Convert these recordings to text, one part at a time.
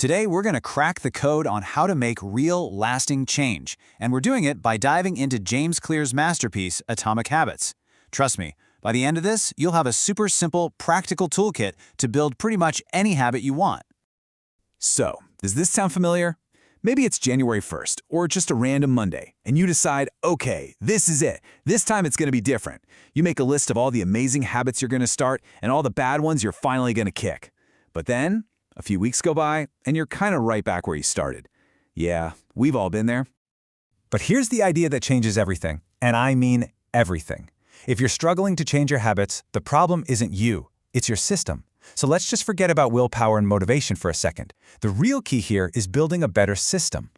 Today, we're going to crack the code on how to make real, lasting change, and we're doing it by diving into James Clear's masterpiece, Atomic Habits. Trust me, by the end of this, you'll have a super simple, practical toolkit to build pretty much any habit you want. So, does this sound familiar? Maybe it's January 1st, or just a random Monday, and you decide, okay, this is it. This time it's going to be different. You make a list of all the amazing habits you're going to start and all the bad ones you're finally going to kick. But then, a few weeks go by, and you're kind of right back where you started. Yeah, we've all been there. But here's the idea that changes everything, and I mean everything. If you're struggling to change your habits, the problem isn't you, it's your system. So let's just forget about willpower and motivation for a second. The real key here is building a better system.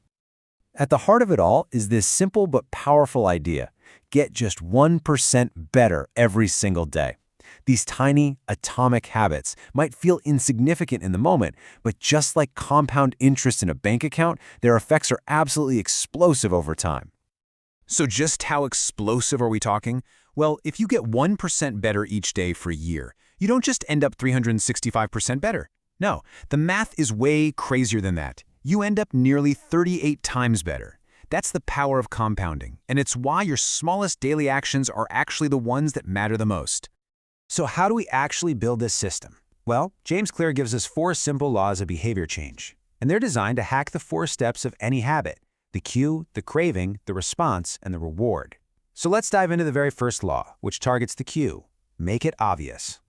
At the heart of it all is this simple but powerful idea. Get just 1% better every single day. These tiny, atomic habits might feel insignificant in the moment, but just like compound interest in a bank account, their effects are absolutely explosive over time. So just how explosive are we talking? Well, if you get 1% better each day for a year, you don't just end up 365% better. No, the math is way crazier than that. You end up nearly 38 times better. That's the power of compounding, and it's why your smallest daily actions are actually the ones that matter the most. So how do we actually build this system? Well, James Clear gives us 4 simple laws of behavior change, and they're designed to hack the 4 steps of any habit: the cue, the craving, the response, and the reward. So let's dive into the very first law, which targets the cue. Make it obvious.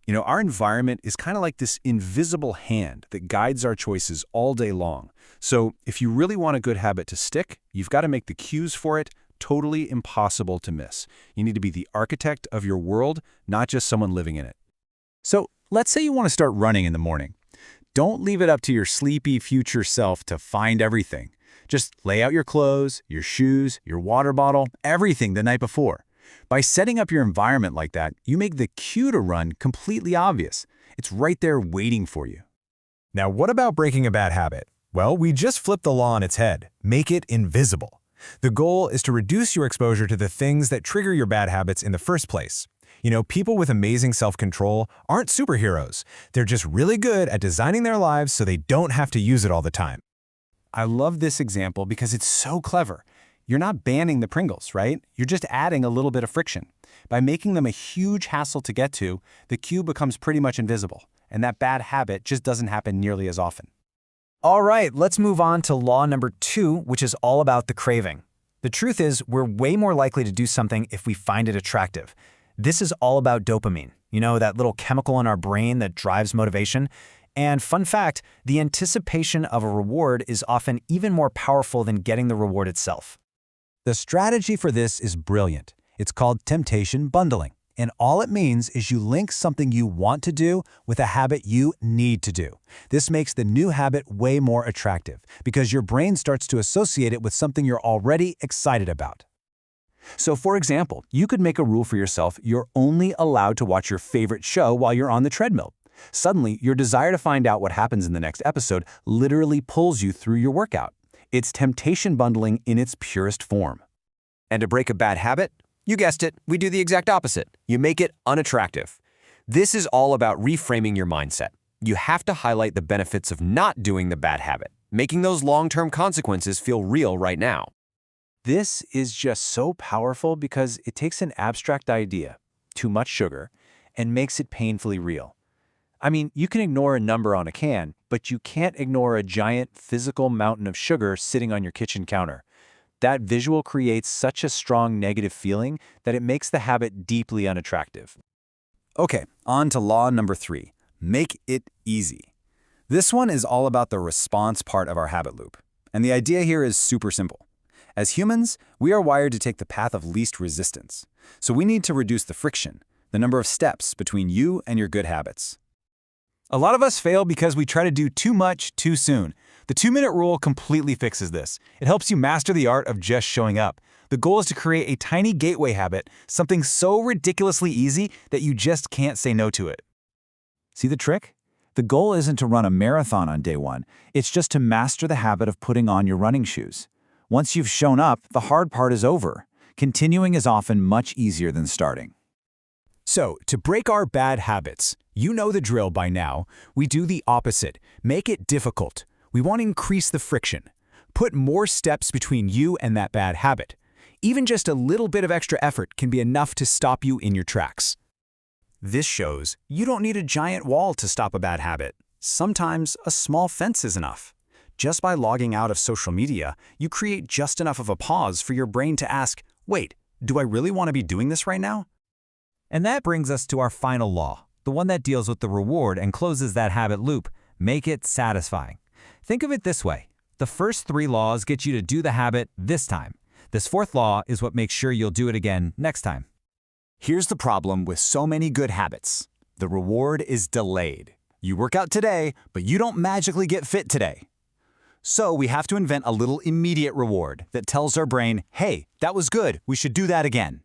You know, our environment is kind of like this invisible hand that guides our choices all day long. So if you really want a good habit to stick, you've got to make the cues for it totally impossible to miss. You need to be the architect of your world, not just someone living in it. So, let's say you want to start running in the morning. Don't leave it up to your sleepy future self to find everything. Just lay out your clothes, your shoes, your water bottle, everything the night before. By setting up your environment like that, you make the cue to run completely obvious. It's right there waiting for you. Now, what about breaking a bad habit? Well, we just flipped the law on its head. Make it invisible. The goal is to reduce your exposure to the things that trigger your bad habits in the first place. You know, people with amazing self-control aren't superheroes. They're just really good at designing their lives so they don't have to use it all the time. I love this example because it's so clever. You're not banning the Pringles, right? You're just adding a little bit of friction. By making them a huge hassle to get to, the cue becomes pretty much invisible, and that bad habit just doesn't happen nearly as often. All right, let's move on to law number 2, which is all about the craving. The truth is, we're way more likely to do something if we find it attractive. This is all about dopamine, you know, that little chemical in our brain that drives motivation. And fun fact, the anticipation of a reward is often even more powerful than getting the reward itself. The strategy for this is brilliant. It's called temptation bundling. And all it means is you link something you want to do with a habit you need to do. This makes the new habit way more attractive because your brain starts to associate it with something you're already excited about. So for example, you could make a rule for yourself: you're only allowed to watch your favorite show while you're on the treadmill. Suddenly, your desire to find out what happens in the next episode literally pulls you through your workout. It's temptation bundling in its purest form. And to break a bad habit? You guessed it, we do the exact opposite. You make it unattractive. This is all about reframing your mindset. You have to highlight the benefits of not doing the bad habit, making those long-term consequences feel real right now. This is just so powerful because it takes an abstract idea, too much sugar, and makes it painfully real. I mean, you can ignore a number on a can, but you can't ignore a giant physical mountain of sugar sitting on your kitchen counter. That visual creates such a strong negative feeling that it makes the habit deeply unattractive. Okay, on to law number 3. Make it easy. This one is all about the response part of our habit loop. And the idea here is super simple. As humans, we are wired to take the path of least resistance. So we need to reduce the friction, the number of steps between you and your good habits. A lot of us fail because we try to do too much too soon. The 2-minute rule completely fixes this. It helps you master the art of just showing up. The goal is to create a tiny gateway habit, something so ridiculously easy that you just can't say no to it. See the trick? The goal isn't to run a marathon on day 1. It's just to master the habit of putting on your running shoes. Once you've shown up, the hard part is over. Continuing is often much easier than starting. So, to break our bad habits, you know the drill by now. We do the opposite. Make it difficult. We want to increase the friction. Put more steps between you and that bad habit. Even just a little bit of extra effort can be enough to stop you in your tracks. This shows you don't need a giant wall to stop a bad habit. Sometimes a small fence is enough. Just by logging out of social media, you create just enough of a pause for your brain to ask, wait, do I really want to be doing this right now? And that brings us to our final law, the one that deals with the reward and closes that habit loop. Make it satisfying. Think of it this way. The first 3 laws get you to do the habit this time. This 4th law is what makes sure you'll do it again next time. Here's the problem with so many good habits. The reward is delayed. You work out today, but you don't magically get fit today. So we have to invent a little immediate reward that tells our brain, hey, that was good, we should do that again.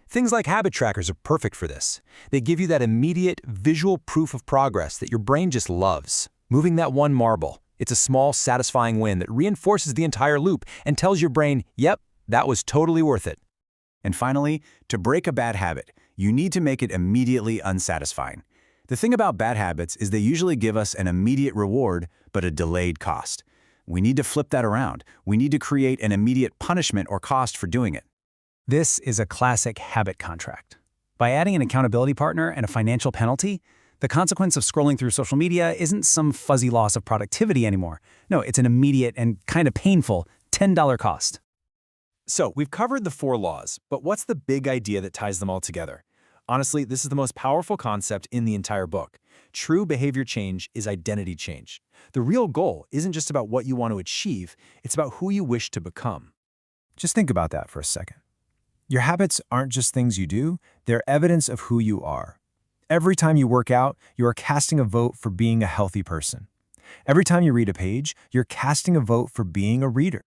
Things like habit trackers are perfect for this. They give you that immediate visual proof of progress that your brain just loves. Moving that one marble. It's a small, satisfying win that reinforces the entire loop and tells your brain, yep, that was totally worth it. And finally, to break a bad habit, you need to make it immediately unsatisfying. The thing about bad habits is they usually give us an immediate reward, but a delayed cost. We need to flip that around. We need to create an immediate punishment or cost for doing it. This is a classic habit contract. By adding an accountability partner and a financial penalty, the consequence of scrolling through social media isn't some fuzzy loss of productivity anymore. No, it's an immediate and kind of painful $10 cost. So we've covered the 4 laws, but what's the big idea that ties them all together? Honestly, this is the most powerful concept in the entire book. True behavior change is identity change. The real goal isn't just about what you want to achieve, it's about who you wish to become. Just think about that for a second. Your habits aren't just things you do, they're evidence of who you are. Every time you work out, you are casting a vote for being a healthy person. Every time you read a page, you're casting a vote for being a reader.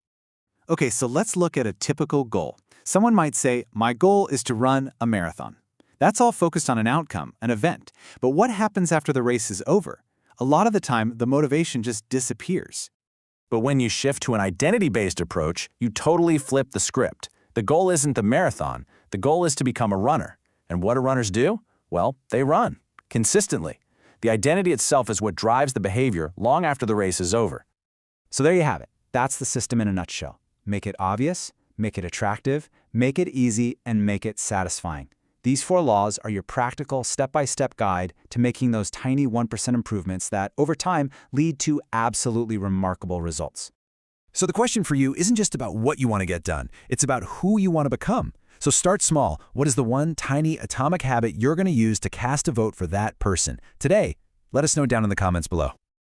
Okay, so let's look at a typical goal. Someone might say, my goal is to run a marathon. That's all focused on an outcome, an event. But what happens after the race is over? A lot of the time, the motivation just disappears. But when you shift to an identity-based approach, you totally flip the script. The goal isn't the marathon. The goal is to become a runner. And what do runners do? Well, they run, consistently. The identity itself is what drives the behavior long after the race is over. So there you have it. That's the system in a nutshell. Make it obvious, make it attractive, make it easy, and make it satisfying. These 4 laws are your practical, step-by-step guide to making those tiny 1% improvements that, over time, lead to absolutely remarkable results. So the question for you isn't just about what you want to get done, it's about who you want to become. So start small. What is the one tiny atomic habit you're going to use to cast a vote for that person? Today, let us know down in the comments below.